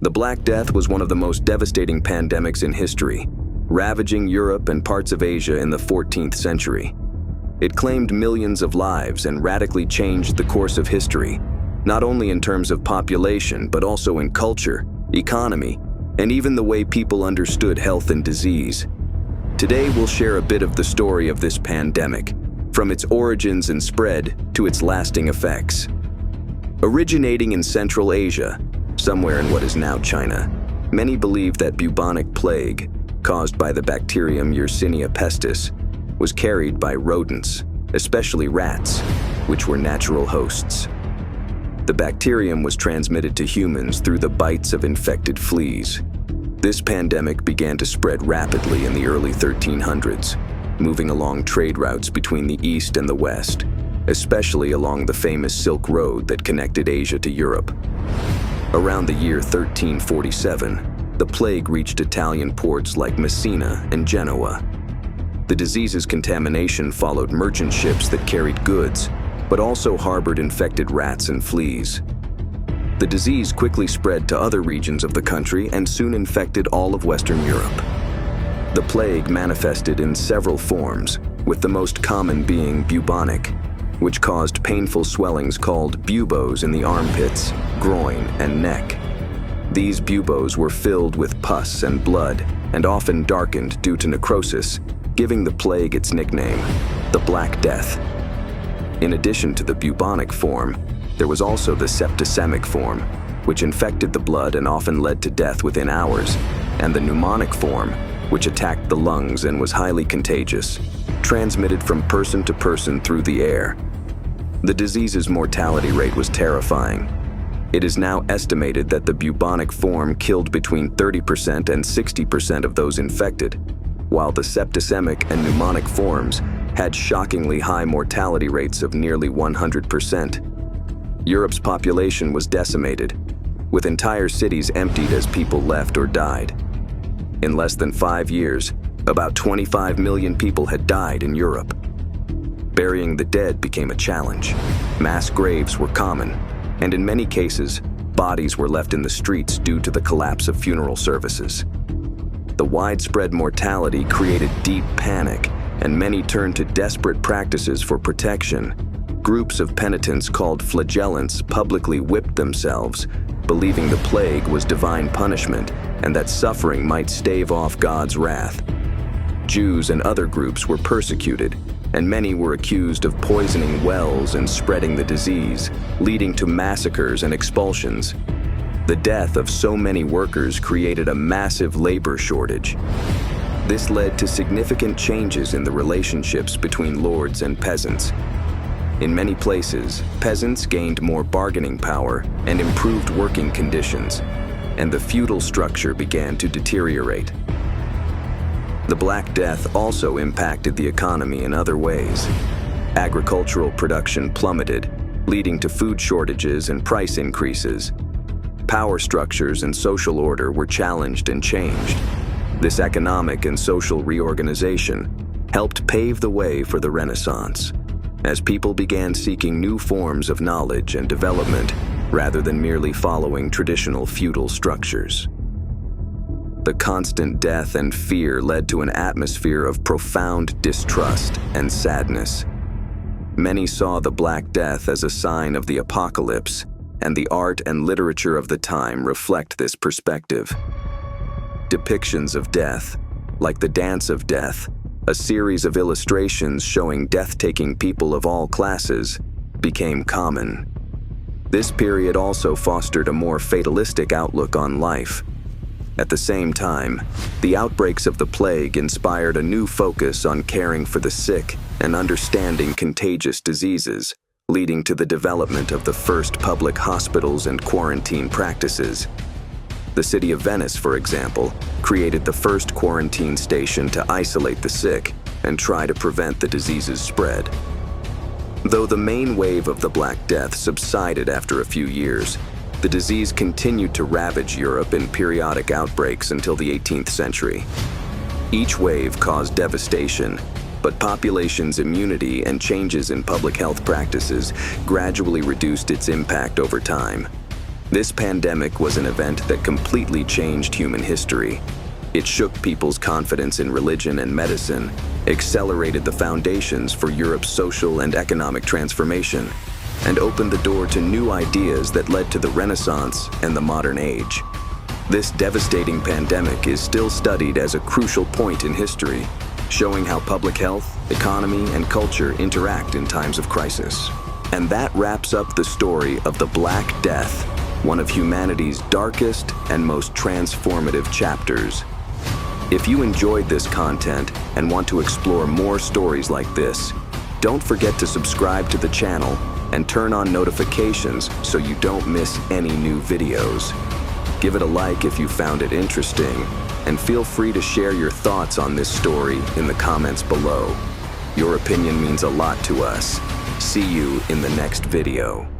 The Black Death was one of the most devastating pandemics in history, ravaging Europe and parts of Asia in the 14th century. It claimed millions of lives and radically changed the course of history, not only in terms of population, but also in culture, economy, and even the way people understood health and disease. Today, we'll share a bit of the story of this pandemic, from its origins and spread to its lasting effects. Originating in Central Asia, somewhere in what is now China, many believe that bubonic plague, caused by the bacterium Yersinia pestis, was carried by rodents, especially rats, which were natural hosts. The bacterium was transmitted to humans through the bites of infected fleas. This pandemic began to spread rapidly in the early 1300s, moving along trade routes between the East and the West, especially along the famous Silk Road that connected Asia to Europe. Around the year 1347, the plague reached Italian ports like Messina and Genoa. The disease's contamination followed merchant ships that carried goods, but also harbored infected rats and fleas. The disease quickly spread to other regions of the country and soon infected all of Western Europe. The plague manifested in several forms, with the most common being bubonic, which caused painful swellings called buboes in the armpits, groin, and neck. These buboes were filled with pus and blood, and often darkened due to necrosis, giving the plague its nickname, the Black Death. In addition to the bubonic form, there was also the septicemic form, which infected the blood and often led to death within hours, and the pneumonic form, which attacked the lungs and was highly contagious, transmitted from person to person through the air. The disease's mortality rate was terrifying. It is now estimated that the bubonic form killed between 30% and 60% of those infected, while the septicemic and pneumonic forms had shockingly high mortality rates of nearly 100%. Europe's population was decimated, with entire cities emptied as people left or died. In less than 5 years, about 25 million people had died in Europe. Burying the dead became a challenge. Mass graves were common, and in many cases, bodies were left in the streets due to the collapse of funeral services. The widespread mortality created deep panic, and many turned to desperate practices for protection. Groups of penitents called flagellants publicly whipped themselves, believing the plague was divine punishment and that suffering might stave off God's wrath. Jews and other groups were persecuted, and many were accused of poisoning wells and spreading the disease, leading to massacres and expulsions. The death of so many workers created a massive labor shortage. This led to significant changes in the relationships between lords and peasants. In many places, peasants gained more bargaining power and improved working conditions, and the feudal structure began to deteriorate. The Black Death also impacted the economy in other ways. Agricultural production plummeted, leading to food shortages and price increases. Power structures and social order were challenged and changed. This economic and social reorganization helped pave the way for the Renaissance, as people began seeking new forms of knowledge and development rather than merely following traditional feudal structures. The constant death and fear led to an atmosphere of profound distrust and sadness. Many saw the Black Death as a sign of the apocalypse, and the art and literature of the time reflect this perspective. Depictions of death, like the Dance of Death, a series of illustrations showing death-taking people of all classes, became common. This period also fostered a more fatalistic outlook on life. At the same time, the outbreaks of the plague inspired a new focus on caring for the sick and understanding contagious diseases, leading to the development of the first public hospitals and quarantine practices. The city of Venice, for example, created the first quarantine station to isolate the sick and try to prevent the disease's spread. Though the main wave of the Black Death subsided after a few years, the disease continued to ravage Europe in periodic outbreaks until the 18th century. Each wave caused devastation, but population's immunity and changes in public health practices gradually reduced its impact over time. This pandemic was an event that completely changed human history. It shook people's confidence in religion and medicine, accelerated the foundations for Europe's social and economic transformation, and opened the door to new ideas that led to the Renaissance and the modern age. This devastating pandemic is still studied as a crucial point in history, showing how public health, economy, and culture interact in times of crisis. And that wraps up the story of the Black Death, one of humanity's darkest and most transformative chapters. If you enjoyed this content and want to explore more stories like this, don't forget to subscribe to the channel and turn on notifications so you don't miss any new videos. Give it a like if you found it interesting, and feel free to share your thoughts on this story in the comments below. Your opinion means a lot to us. See you in the next video.